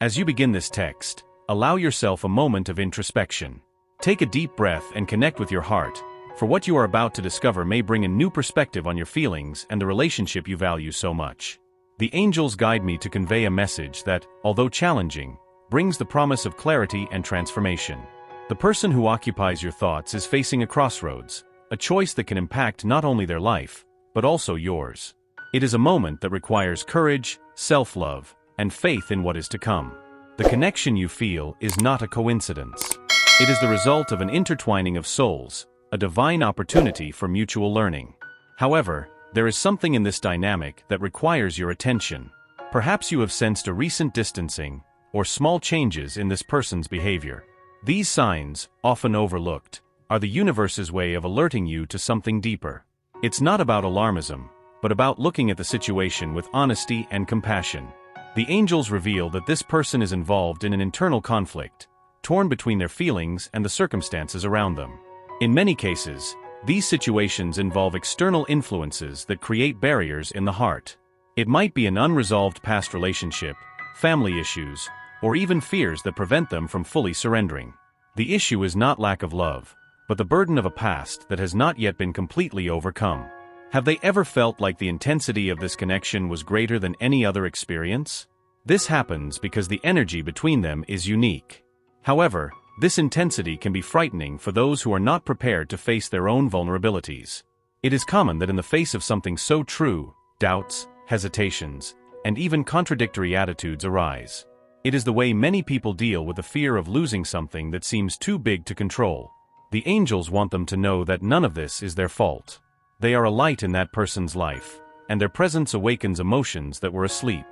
As you begin this text, allow yourself a moment of introspection. Take a deep breath and connect with your heart, for what you are about to discover may bring a new perspective on your feelings and the relationship you value so much. The angels guide me to convey a message that, although challenging, brings the promise of clarity and transformation. The person who occupies your thoughts is facing a crossroads, a choice that can impact not only their life, but also yours. It is a moment that requires courage, self-love, and faith in what is to come. The connection you feel is not a coincidence. It is the result of an intertwining of souls, a divine opportunity for mutual learning. However, there is something in this dynamic that requires your attention. Perhaps you have sensed a recent distancing, or small changes in this person's behavior. These signs, often overlooked, are the universe's way of alerting you to something deeper. It's not about alarmism, but about looking at the situation with honesty and compassion. The angels reveal that this person is involved in an internal conflict, torn between their feelings and the circumstances around them. In many cases, these situations involve external influences that create barriers in the heart. It might be an unresolved past relationship, family issues, or even fears that prevent them from fully surrendering. The issue is not lack of love, but the burden of a past that has not yet been completely overcome. Have they ever felt like the intensity of this connection was greater than any other experience? This happens because the energy between them is unique. However, this intensity can be frightening for those who are not prepared to face their own vulnerabilities. It is common that in the face of something so true, doubts, hesitations, and even contradictory attitudes arise. It is the way many people deal with the fear of losing something that seems too big to control. The angels want them to know that none of this is their fault. They are a light in that person's life, and their presence awakens emotions that were asleep.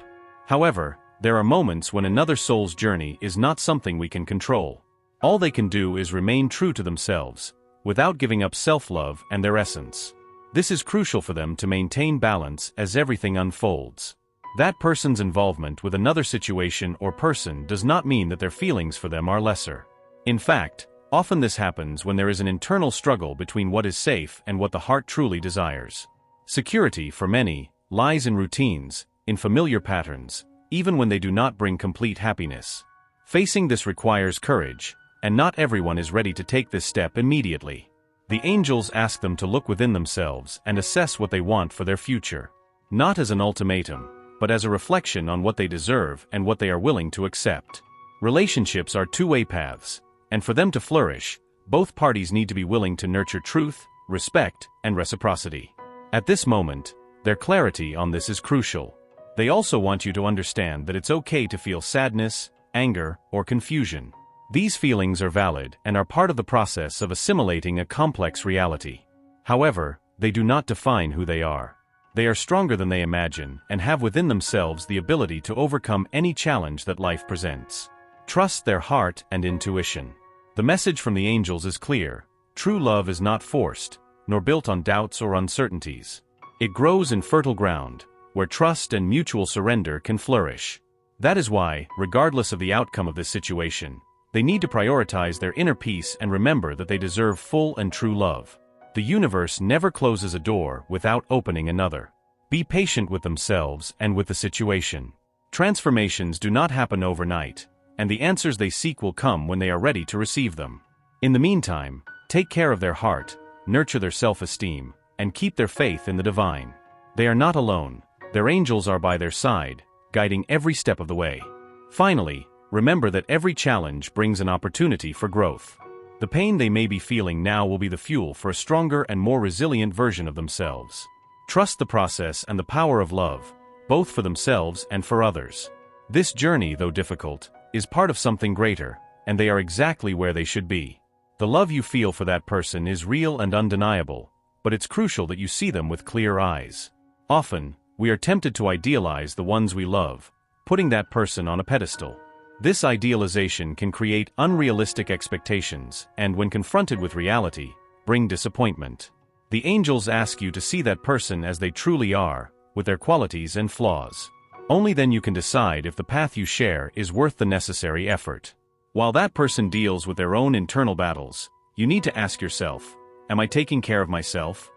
However, there are moments when another soul's journey is not something we can control. All they can do is remain true to themselves, without giving up self-love and their essence. This is crucial for them to maintain balance as everything unfolds. That person's involvement with another situation or person does not mean that their feelings for them are lesser. In fact, often this happens when there is an internal struggle between what is safe and what the heart truly desires. Security, for many, lies in routines, in familiar patterns, even when they do not bring complete happiness. Facing this requires courage, and not everyone is ready to take this step immediately. The angels ask them to look within themselves and assess what they want for their future, not as an ultimatum, but as a reflection on what they deserve and what they are willing to accept. Relationships are two-way paths, and for them to flourish, both parties need to be willing to nurture truth, respect, and reciprocity. At this moment, their clarity on this is crucial. They also want you to understand that it's okay to feel sadness, anger, or confusion. These feelings are valid and are part of the process of assimilating a complex reality. However, they do not define who they are. They are stronger than they imagine and have within themselves the ability to overcome any challenge that life presents. Trust their heart and intuition. The message from the angels is clear. True love is not forced, nor built on doubts or uncertainties. It grows in fertile ground, where trust and mutual surrender can flourish. That is why, regardless of the outcome of this situation, they need to prioritize their inner peace and remember that they deserve full and true love. The universe never closes a door without opening another. Be patient with themselves and with the situation. Transformations do not happen overnight, and the answers they seek will come when they are ready to receive them. In the meantime, take care of their heart, nurture their self-esteem, and keep their faith in the divine. They are not alone. Their angels are by their side, guiding every step of the way. Finally, remember that every challenge brings an opportunity for growth. The pain they may be feeling now will be the fuel for a stronger and more resilient version of themselves. Trust the process and the power of love, both for themselves and for others. This journey, though difficult, is part of something greater, and they are exactly where they should be. The love you feel for that person is real and undeniable, but it's crucial that you see them with clear eyes. Often, we are tempted to idealize the ones we love, putting that person on a pedestal. This idealization can create unrealistic expectations and, when confronted with reality, bring disappointment. The angels ask you to see that person as they truly are, with their qualities and flaws. Only then you can decide if the path you share is worth the necessary effort. While that person deals with their own internal battles, you need to ask yourself, am I taking care of myself?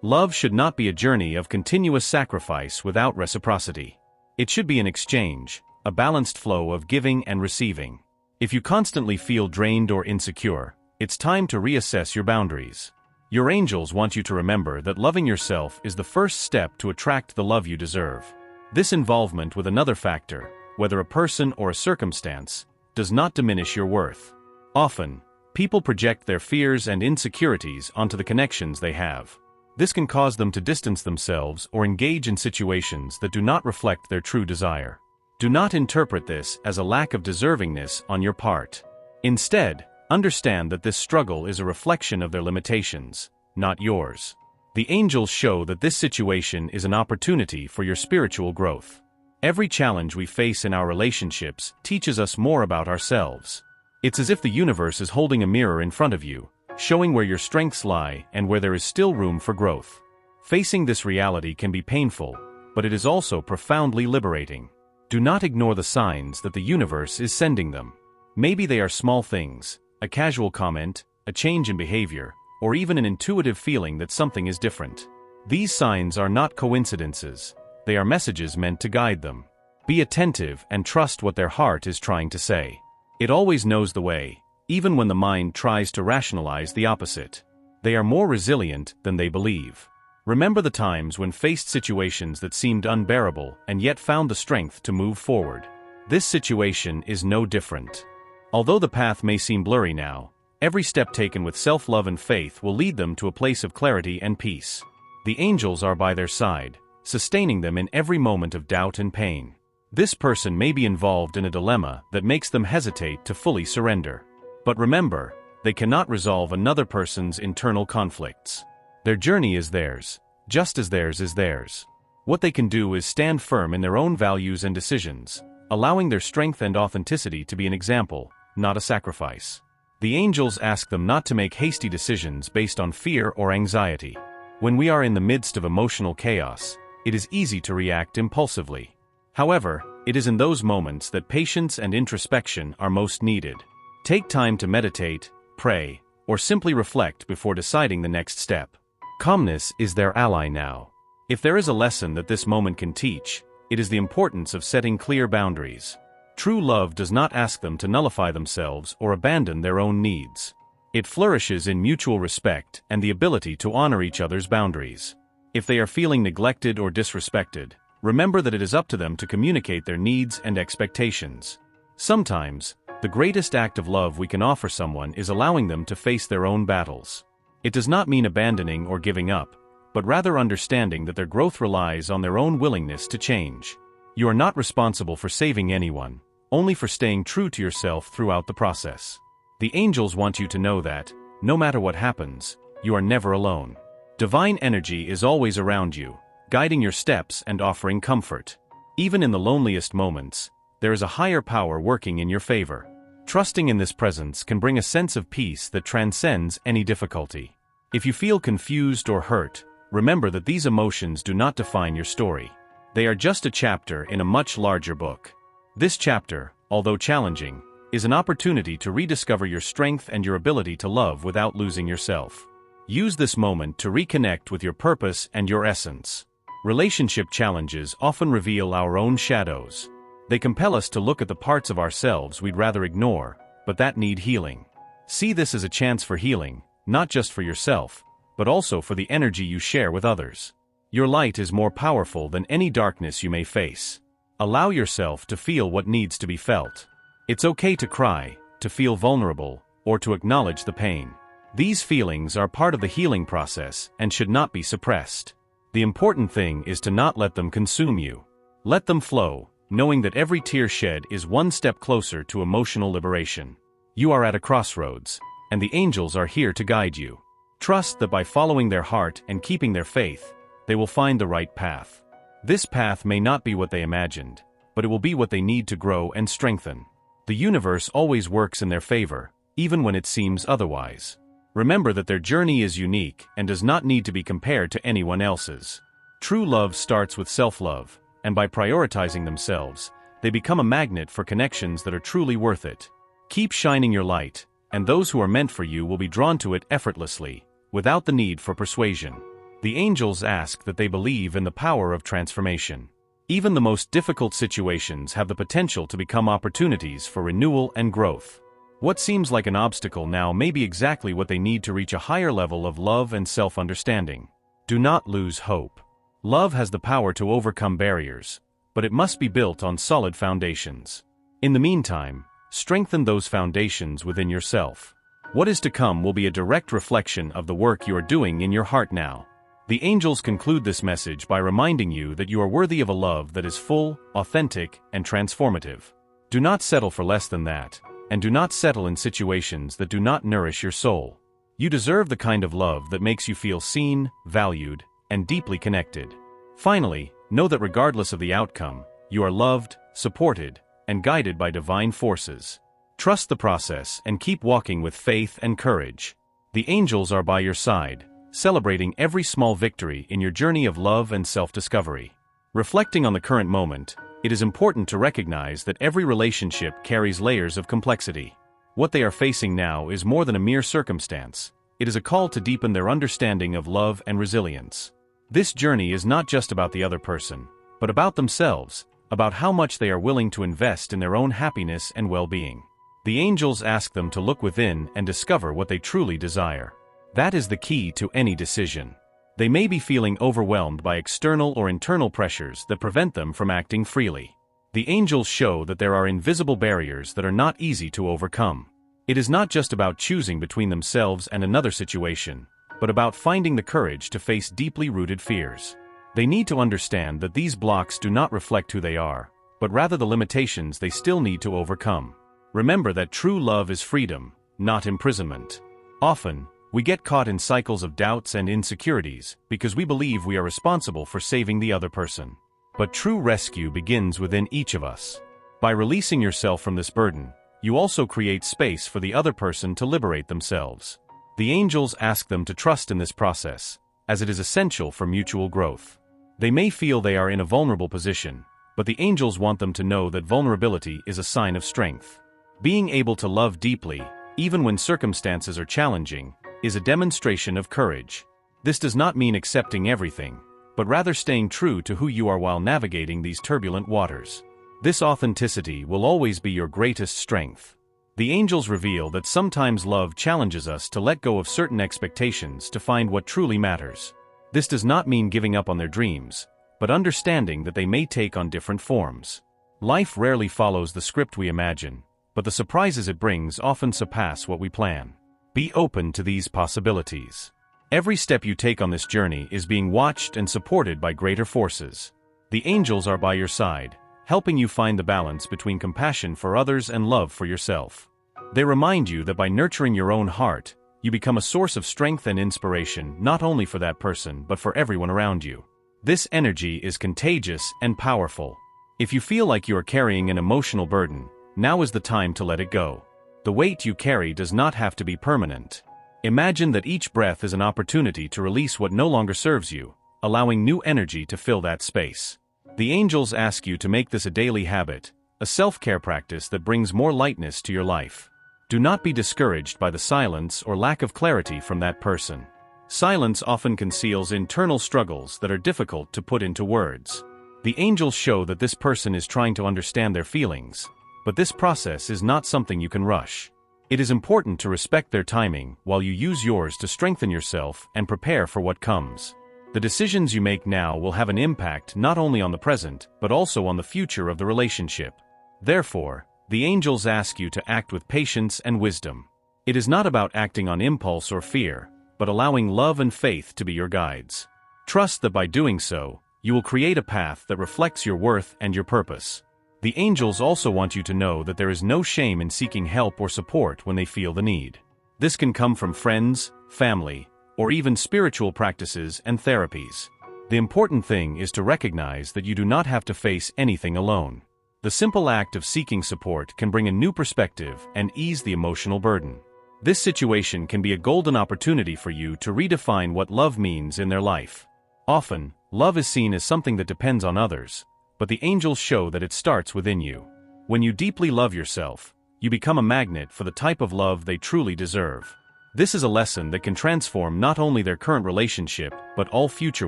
Love should not be a journey of continuous sacrifice without reciprocity. It should be an exchange, a balanced flow of giving and receiving. If you constantly feel drained or insecure, it's time to reassess your boundaries. Your angels want you to remember that loving yourself is the first step to attract the love you deserve. This involvement with another factor, whether a person or a circumstance, does not diminish your worth. Often, people project their fears and insecurities onto the connections they have. This can cause them to distance themselves or engage in situations that do not reflect their true desire. Do not interpret this as a lack of deservingness on your part. Instead, understand that this struggle is a reflection of their limitations, not yours. The angels show that this situation is an opportunity for your spiritual growth. Every challenge we face in our relationships teaches us more about ourselves. It's as if the universe is holding a mirror in front of you, showing where your strengths lie and where there is still room for growth. Facing this reality can be painful, but it is also profoundly liberating. Do not ignore the signs that the universe is sending them. Maybe they are small things, a casual comment, a change in behavior, or even an intuitive feeling that something is different. These signs are not coincidences. They are messages meant to guide them. Be attentive and trust what their heart is trying to say. It always knows the way, even when the mind tries to rationalize the opposite. They are more resilient than they believe. Remember the times when faced situations that seemed unbearable and yet found the strength to move forward. This situation is no different. Although the path may seem blurry now, every step taken with self-love and faith will lead them to a place of clarity and peace. The angels are by their side, sustaining them in every moment of doubt and pain. This person may be involved in a dilemma that makes them hesitate to fully surrender. But remember, they cannot resolve another person's internal conflicts. Their journey is theirs, just as theirs is theirs. What they can do is stand firm in their own values and decisions, allowing their strength and authenticity to be an example, not a sacrifice. The angels ask them not to make hasty decisions based on fear or anxiety. When we are in the midst of emotional chaos, it is easy to react impulsively. However, it is in those moments that patience and introspection are most needed. Take time to meditate, pray, or simply reflect before deciding the next step. Calmness is their ally now. If there is a lesson that this moment can teach, it is the importance of setting clear boundaries. True love does not ask them to nullify themselves or abandon their own needs. It flourishes in mutual respect and the ability to honor each other's boundaries. If they are feeling neglected or disrespected, remember that it is up to them to communicate their needs and expectations. Sometimes, the greatest act of love we can offer someone is allowing them to face their own battles. It does not mean abandoning or giving up, but rather understanding that their growth relies on their own willingness to change. You are not responsible for saving anyone, only for staying true to yourself throughout the process. The angels want you to know that, no matter what happens, you are never alone. Divine energy is always around you, guiding your steps and offering comfort. Even in the loneliest moments, there is a higher power working in your favor. Trusting in this presence can bring a sense of peace that transcends any difficulty. If you feel confused or hurt, remember that these emotions do not define your story. They are just a chapter in a much larger book. This chapter, although challenging, is an opportunity to rediscover your strength and your ability to love without losing yourself. Use this moment to reconnect with your purpose and your essence. Relationship challenges often reveal our own shadows. They compel us to look at the parts of ourselves we'd rather ignore, but that need healing. See this as a chance for healing, not just for yourself, but also for the energy you share with others. Your light is more powerful than any darkness you may face. Allow yourself to feel what needs to be felt. It's okay to cry, to feel vulnerable, or to acknowledge the pain. These feelings are part of the healing process and should not be suppressed. The important thing is to not let them consume you. Let them flow, knowing that every tear shed is one step closer to emotional liberation. You are at a crossroads, and the angels are here to guide you. Trust that by following their heart and keeping their faith, they will find the right path. This path may not be what they imagined, but it will be what they need to grow and strengthen. The universe always works in their favor, even when it seems otherwise. Remember that their journey is unique and does not need to be compared to anyone else's. True love starts with self-love, and by prioritizing themselves, they become a magnet for connections that are truly worth it. Keep shining your light, and those who are meant for you will be drawn to it effortlessly, without the need for persuasion. The angels ask that they believe in the power of transformation. Even the most difficult situations have the potential to become opportunities for renewal and growth. What seems like an obstacle now may be exactly what they need to reach a higher level of love and self-understanding. Do not lose hope. Love has the power to overcome barriers, but it must be built on solid foundations. In the meantime, strengthen those foundations within yourself. What is to come will be a direct reflection of the work you are doing in your heart now. The angels conclude this message by reminding you that you are worthy of a love that is full, authentic, and transformative. Do not settle for less than that, and do not settle in situations that do not nourish your soul. You deserve the kind of love that makes you feel seen, valued, and deeply connected. Finally, know that regardless of the outcome, you are loved, supported, and guided by divine forces. Trust the process and keep walking with faith and courage. The angels are by your side, celebrating every small victory in your journey of love and self-discovery. Reflecting on the current moment, it is important to recognize that every relationship carries layers of complexity. What they are facing now is more than a mere circumstance. It is a call to deepen their understanding of love and resilience. This journey is not just about the other person, but about themselves, about how much they are willing to invest in their own happiness and well-being. The angels ask them to look within and discover what they truly desire. That is the key to any decision. They may be feeling overwhelmed by external or internal pressures that prevent them from acting freely. The angels show that there are invisible barriers that are not easy to overcome. It is not just about choosing between themselves and another situation, but about finding the courage to face deeply rooted fears. They need to understand that these blocks do not reflect who they are, but rather the limitations they still need to overcome. Remember that true love is freedom, not imprisonment. Often, we get caught in cycles of doubts and insecurities because we believe we are responsible for saving the other person. But true rescue begins within each of us. By releasing yourself from this burden, you also create space for the other person to liberate themselves. The angels ask them to trust in this process, as it is essential for mutual growth. They may feel they are in a vulnerable position, but the angels want them to know that vulnerability is a sign of strength. Being able to love deeply, even when circumstances are challenging, is a demonstration of courage. This does not mean accepting everything, but rather staying true to who you are while navigating these turbulent waters. This authenticity will always be your greatest strength. The angels reveal that sometimes love challenges us to let go of certain expectations to find what truly matters. This does not mean giving up on their dreams, but understanding that they may take on different forms. Life rarely follows the script we imagine, but the surprises it brings often surpass what we plan. Be open to these possibilities. Every step you take on this journey is being watched and supported by greater forces. The angels are by your side, helping you find the balance between compassion for others and love for yourself. They remind you that by nurturing your own heart, you become a source of strength and inspiration not only for that person but for everyone around you. This energy is contagious and powerful. If you feel like you are carrying an emotional burden, now is the time to let it go. The weight you carry does not have to be permanent. Imagine that each breath is an opportunity to release what no longer serves you, allowing new energy to fill that space. The angels ask you to make this a daily habit, a self-care practice that brings more lightness to your life. Do not be discouraged by the silence or lack of clarity from that person. Silence often conceals internal struggles that are difficult to put into words. The angels show that this person is trying to understand their feelings, but this process is not something you can rush. It is important to respect their timing while you use yours to strengthen yourself and prepare for what comes. The decisions you make now will have an impact not only on the present, but also on the future of the relationship. Therefore, the angels ask you to act with patience and wisdom. It is not about acting on impulse or fear, but allowing love and faith to be your guides. Trust that by doing so, you will create a path that reflects your worth and your purpose. The angels also want you to know that there is no shame in seeking help or support when they feel the need. This can come from friends, family, or even spiritual practices and therapies. The important thing is to recognize that you do not have to face anything alone. The simple act of seeking support can bring a new perspective and ease the emotional burden. This situation can be a golden opportunity for you to redefine what love means in their life. Often, love is seen as something that depends on others, but the angels show that it starts within you. When you deeply love yourself, you become a magnet for the type of love they truly deserve. This is a lesson that can transform not only their current relationship, but all future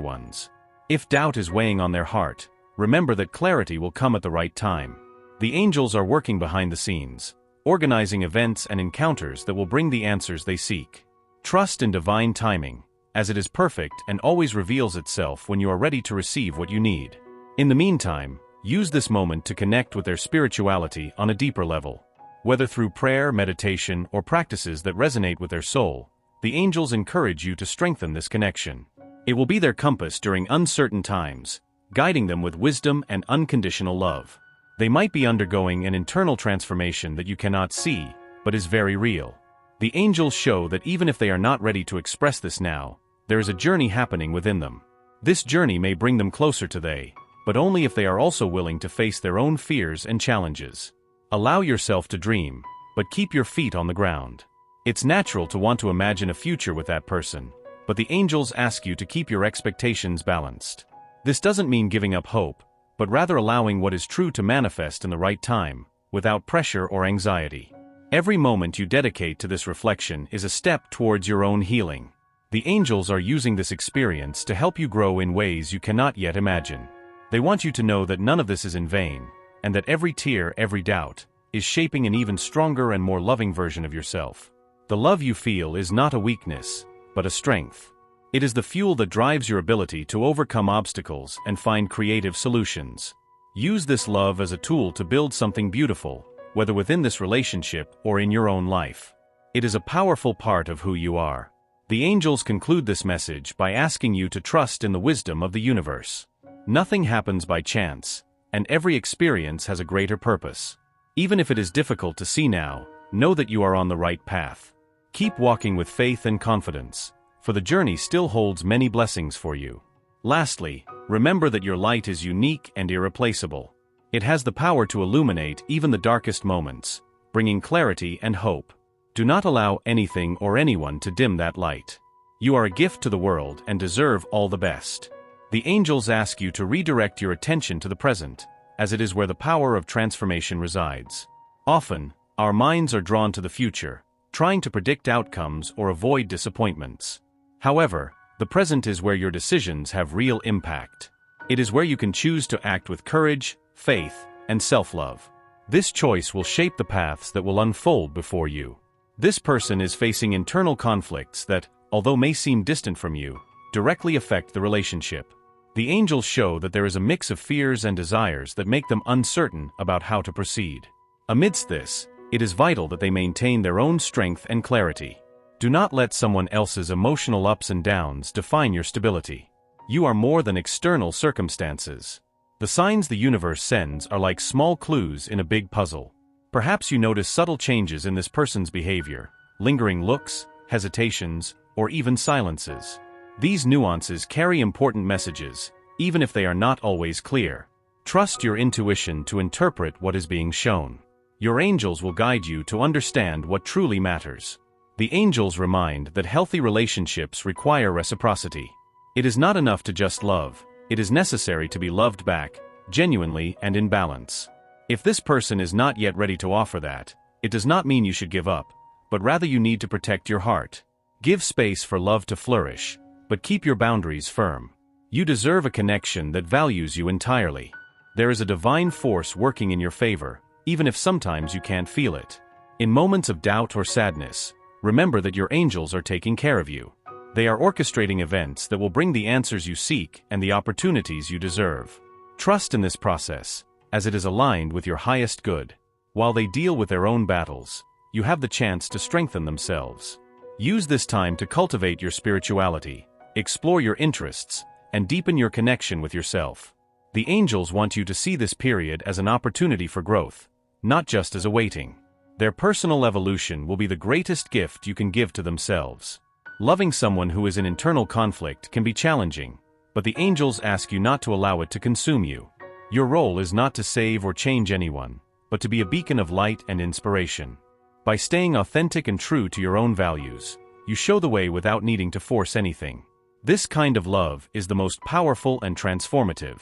ones. If doubt is weighing on their heart, remember that clarity will come at the right time. The angels are working behind the scenes, organizing events and encounters that will bring the answers they seek. Trust in divine timing, as it is perfect and always reveals itself when you are ready to receive what you need. In the meantime, use this moment to connect with their spirituality on a deeper level. Whether through prayer, meditation, or practices that resonate with their soul, the angels encourage you to strengthen this connection. It will be their compass during uncertain times, guiding them with wisdom and unconditional love. They might be undergoing an internal transformation that you cannot see, but is very real. The angels show that even if they are not ready to express this now, there is a journey happening within them. This journey may bring them closer to they, but only if they are also willing to face their own fears and challenges. Allow yourself to dream, but keep your feet on the ground. It's natural to want to imagine a future with that person, but the angels ask you to keep your expectations balanced. This doesn't mean giving up hope, but rather allowing what is true to manifest in the right time, without pressure or anxiety. Every moment you dedicate to this reflection is a step towards your own healing. The angels are using this experience to help you grow in ways you cannot yet imagine. They want you to know that none of this is in vain, and that every tear, every doubt, is shaping an even stronger and more loving version of yourself. The love you feel is not a weakness, but a strength. It is the fuel that drives your ability to overcome obstacles and find creative solutions. Use this love as a tool to build something beautiful, whether within this relationship or in your own life. It is a powerful part of who you are. The angels conclude this message by asking you to trust in the wisdom of the universe. Nothing happens by chance, and every experience has a greater purpose. Even if it is difficult to see now, know that you are on the right path. Keep walking with faith and confidence, for the journey still holds many blessings for you. Lastly, remember that your light is unique and irreplaceable. It has the power to illuminate even the darkest moments, bringing clarity and hope. Do not allow anything or anyone to dim that light. You are a gift to the world and deserve all the best. The angels ask you to redirect your attention to the present, as it is where the power of transformation resides. Often, our minds are drawn to the future, trying to predict outcomes or avoid disappointments. However, the present is where your decisions have real impact. It is where you can choose to act with courage, faith, and self-love. This choice will shape the paths that will unfold before you. This person is facing internal conflicts that, although may seem distant from you, directly affect the relationship. The angels show that there is a mix of fears and desires that make them uncertain about how to proceed. Amidst this, it is vital that they maintain their own strength and clarity. Do not let someone else's emotional ups and downs define your stability. You are more than external circumstances. The signs the universe sends are like small clues in a big puzzle. Perhaps you notice subtle changes in this person's behavior, lingering looks, hesitations, or even silences. These nuances carry important messages, even if they are not always clear. Trust your intuition to interpret what is being shown. Your angels will guide you to understand what truly matters. The angels remind that healthy relationships require reciprocity. It is not enough to just love, it is necessary to be loved back, genuinely and in balance. If this person is not yet ready to offer that, it does not mean you should give up, but rather you need to protect your heart. Give space for love to flourish, but keep your boundaries firm. You deserve a connection that values you entirely. There is a divine force working in your favor, even if sometimes you can't feel it. In moments of doubt or sadness, remember that your angels are taking care of you. They are orchestrating events that will bring the answers you seek and the opportunities you deserve. Trust in this process, as it is aligned with your highest good. While they deal with their own battles, you have the chance to strengthen themselves. Use this time to cultivate your spirituality, explore your interests, and deepen your connection with yourself. The angels want you to see this period as an opportunity for growth, not just as a waiting. Their personal evolution will be the greatest gift you can give to themselves. Loving someone who is in internal conflict can be challenging, but the angels ask you not to allow it to consume you. Your role is not to save or change anyone, but to be a beacon of light and inspiration. By staying authentic and true to your own values, you show the way without needing to force anything. This kind of love is the most powerful and transformative.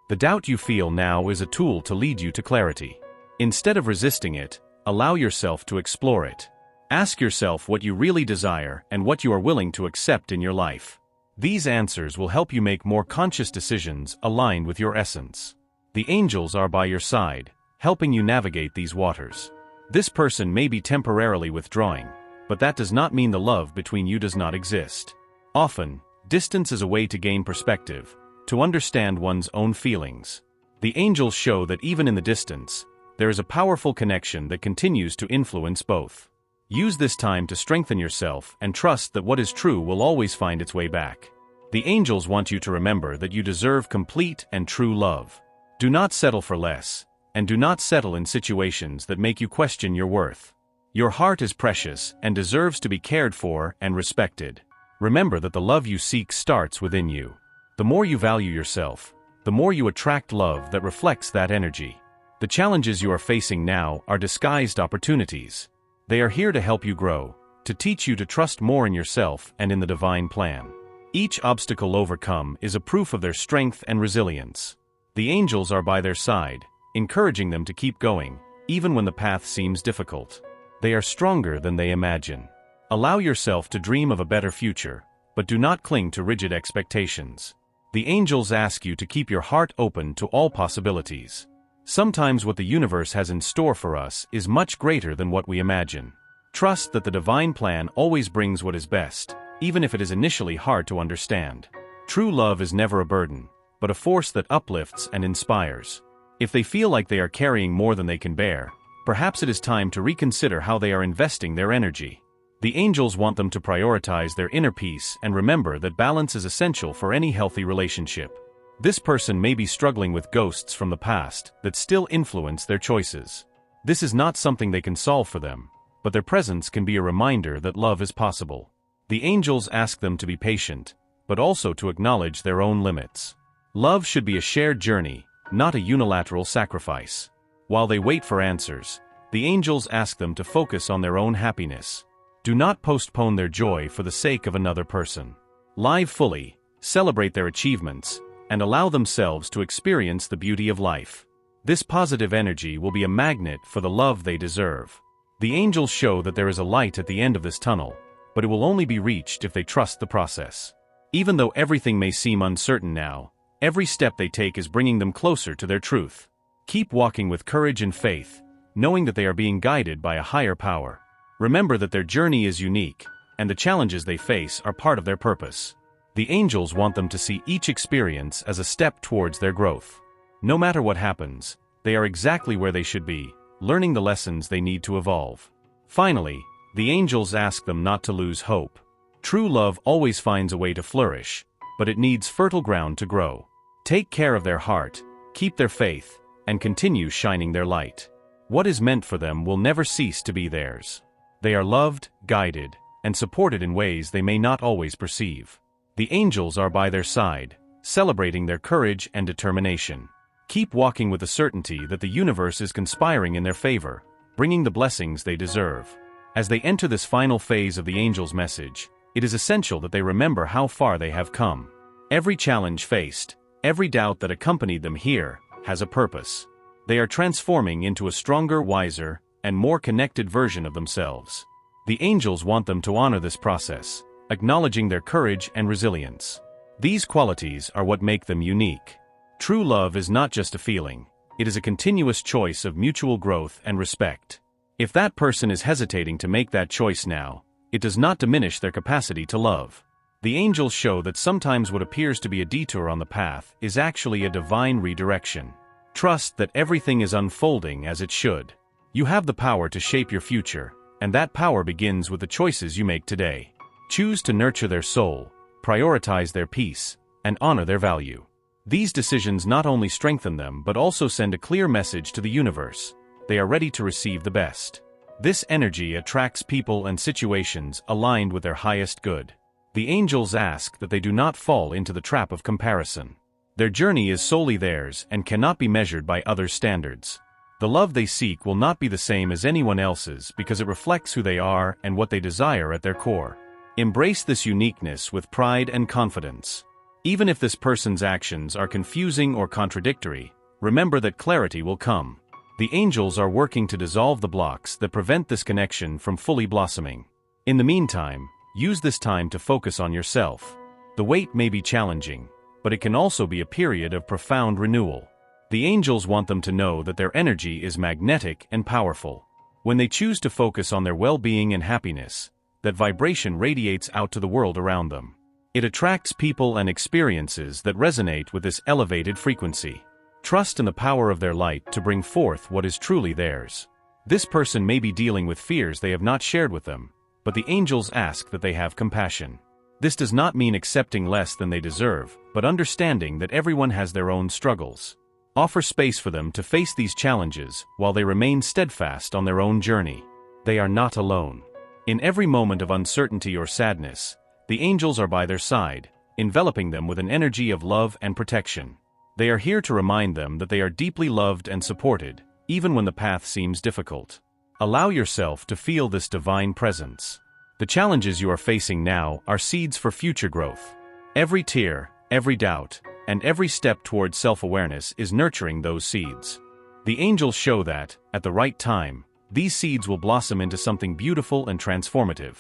The doubt you feel now is a tool to lead you to clarity. Instead of resisting it, allow yourself to explore it. Ask yourself what you really desire and what you are willing to accept in your life. These answers will help you make more conscious decisions aligned with your essence. The angels are by your side, helping you navigate these waters. This person may be temporarily withdrawing, but that does not mean the love between you does not exist. Often, distance is a way to gain perspective, to understand one's own feelings. The angels show that even in the distance, there is a powerful connection that continues to influence both. Use this time to strengthen yourself and trust that what is true will always find its way back. The angels want you to remember that you deserve complete and true love. Do not settle for less, and do not settle in situations that make you question your worth. Your heart is precious and deserves to be cared for and respected. Remember that the love you seek starts within you. The more you value yourself, the more you attract love that reflects that energy. The challenges you are facing now are disguised opportunities. They are here to help you grow, to teach you to trust more in yourself and in the divine plan. Each obstacle overcome is a proof of their strength and resilience. The angels are by their side, encouraging them to keep going, even when the path seems difficult. They are stronger than they imagine. Allow yourself to dream of a better future, but do not cling to rigid expectations. The angels ask you to keep your heart open to all possibilities. Sometimes what the universe has in store for us is much greater than what we imagine. Trust that the divine plan always brings what is best, even if it is initially hard to understand. True love is never a burden, but a force that uplifts and inspires. If they feel like they are carrying more than they can bear, perhaps it is time to reconsider how they are investing their energy. The angels want them to prioritize their inner peace and remember that balance is essential for any healthy relationship. This person may be struggling with ghosts from the past that still influence their choices. This is not something they can solve for them, but their presence can be a reminder that love is possible. The angels ask them to be patient, but also to acknowledge their own limits. Love should be a shared journey, not a unilateral sacrifice. While they wait for answers, the angels ask them to focus on their own happiness. Do not postpone their joy for the sake of another person. Live fully, celebrate their achievements, and allow themselves to experience the beauty of life. This positive energy will be a magnet for the love they deserve. The angels show that there is a light at the end of this tunnel, but it will only be reached if they trust the process. Even though everything may seem uncertain now, every step they take is bringing them closer to their truth. Keep walking with courage and faith, knowing that they are being guided by a higher power. Remember that their journey is unique, and the challenges they face are part of their purpose. The angels want them to see each experience as a step towards their growth. No matter what happens, they are exactly where they should be, learning the lessons they need to evolve. Finally, the angels ask them not to lose hope. True love always finds a way to flourish, but it needs fertile ground to grow. Take care of their heart, keep their faith, and continue shining their light. What is meant for them will never cease to be theirs. They are loved, guided, and supported in ways they may not always perceive. The angels are by their side, celebrating their courage and determination. Keep walking with the certainty that the universe is conspiring in their favor, bringing the blessings they deserve. As they enter this final phase of the angel's message, it is essential that they remember how far they have come. Every challenge faced, every doubt that accompanied them here, has a purpose. They are transforming into a stronger, wiser, and more connected version of themselves. The angels want them to honor this process, acknowledging their courage and resilience. These qualities are what make them unique. True love is not just a feeling, it is a continuous choice of mutual growth and respect. If that person is hesitating to make that choice now, it does not diminish their capacity to love. The angels show that sometimes what appears to be a detour on the path is actually a divine redirection. Trust that everything is unfolding as it should. You have the power to shape your future, and that power begins with the choices you make today. Choose to nurture their soul, prioritize their peace, and honor their value. These decisions not only strengthen them but also send a clear message to the universe. They are ready to receive the best. This energy attracts people and situations aligned with their highest good. The angels ask that they do not fall into the trap of comparison. Their journey is solely theirs and cannot be measured by others' standards. The love they seek will not be the same as anyone else's because it reflects who they are and what they desire at their core. Embrace this uniqueness with pride and confidence. Even if this person's actions are confusing or contradictory, remember that clarity will come. The angels are working to dissolve the blocks that prevent this connection from fully blossoming. In the meantime, use this time to focus on yourself. The wait may be challenging, but it can also be a period of profound renewal. The angels want them to know that their energy is magnetic and powerful. When they choose to focus on their well-being and happiness, that vibration radiates out to the world around them. It attracts people and experiences that resonate with this elevated frequency. Trust in the power of their light to bring forth what is truly theirs. This person may be dealing with fears they have not shared with them, but the angels ask that they have compassion. This does not mean accepting less than they deserve, but understanding that everyone has their own struggles. Offer space for them to face these challenges while they remain steadfast on their own journey. They are not alone. In every moment of uncertainty or sadness, the angels are by their side, enveloping them with an energy of love and protection. They are here to remind them that they are deeply loved and supported, even when the path seems difficult. Allow yourself to feel this divine presence. The challenges you are facing now are seeds for future growth. Every tear, every doubt, and every step toward self-awareness is nurturing those seeds. The angels show that, at the right time, these seeds will blossom into something beautiful and transformative.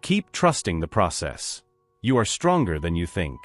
Keep trusting the process. You are stronger than you think.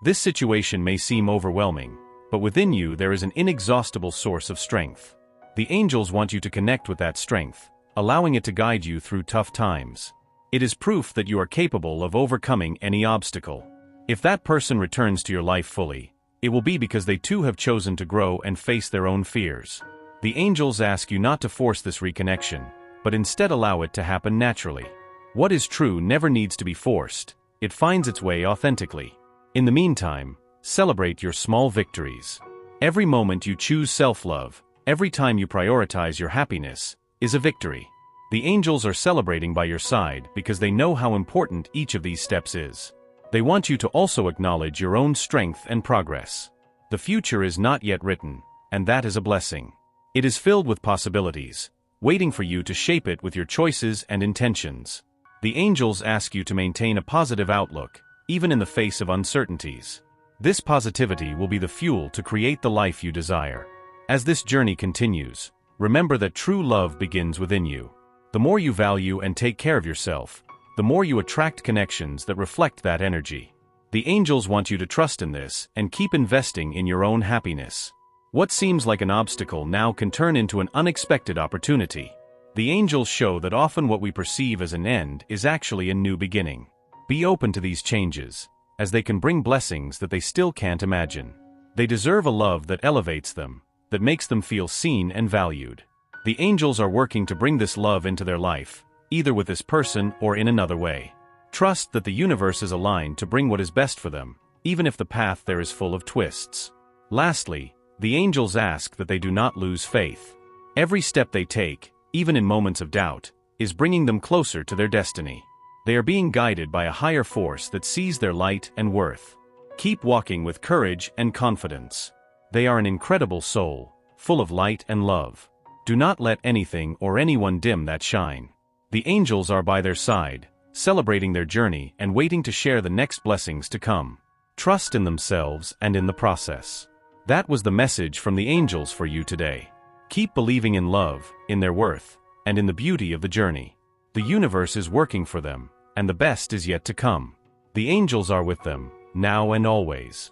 This situation may seem overwhelming, but within you there is an inexhaustible source of strength. The angels want you to connect with that strength, allowing it to guide you through tough times. It is proof that you are capable of overcoming any obstacle. If that person returns to your life fully, it will be because they too have chosen to grow and face their own fears. The angels ask you not to force this reconnection, but instead allow it to happen naturally. What is true never needs to be forced, it finds its way authentically. In the meantime, celebrate your small victories. Every moment you choose self-love, every time you prioritize your happiness, is a victory. The angels are celebrating by your side because they know how important each of these steps is. They want you to also acknowledge your own strength and progress. The future is not yet written, and that is a blessing. It is filled with possibilities, waiting for you to shape it with your choices and intentions. The angels ask you to maintain a positive outlook, even in the face of uncertainties. This positivity will be the fuel to create the life you desire. As this journey continues, remember that true love begins within you. The more you value and take care of yourself, the more you attract connections that reflect that energy. The angels want you to trust in this and keep investing in your own happiness. What seems like an obstacle now can turn into an unexpected opportunity. The angels show that often what we perceive as an end is actually a new beginning. Be open to these changes, as they can bring blessings that they still can't imagine. They deserve a love that elevates them, that makes them feel seen and valued. The angels are working to bring this love into their life, either with this person or in another way. Trust that the universe is aligned to bring what is best for them, even if the path there is full of twists. Lastly, the angels ask that they do not lose faith. Every step they take, even in moments of doubt, is bringing them closer to their destiny. They are being guided by a higher force that sees their light and worth. Keep walking with courage and confidence. They are an incredible soul, full of light and love. Do not let anything or anyone dim that shine. The angels are by their side, celebrating their journey and waiting to share the next blessings to come. Trust in themselves and in the process. That was the message from the angels for you today. Keep believing in love, in their worth, and in the beauty of the journey. The universe is working for them, and the best is yet to come. The angels are with them, now and always.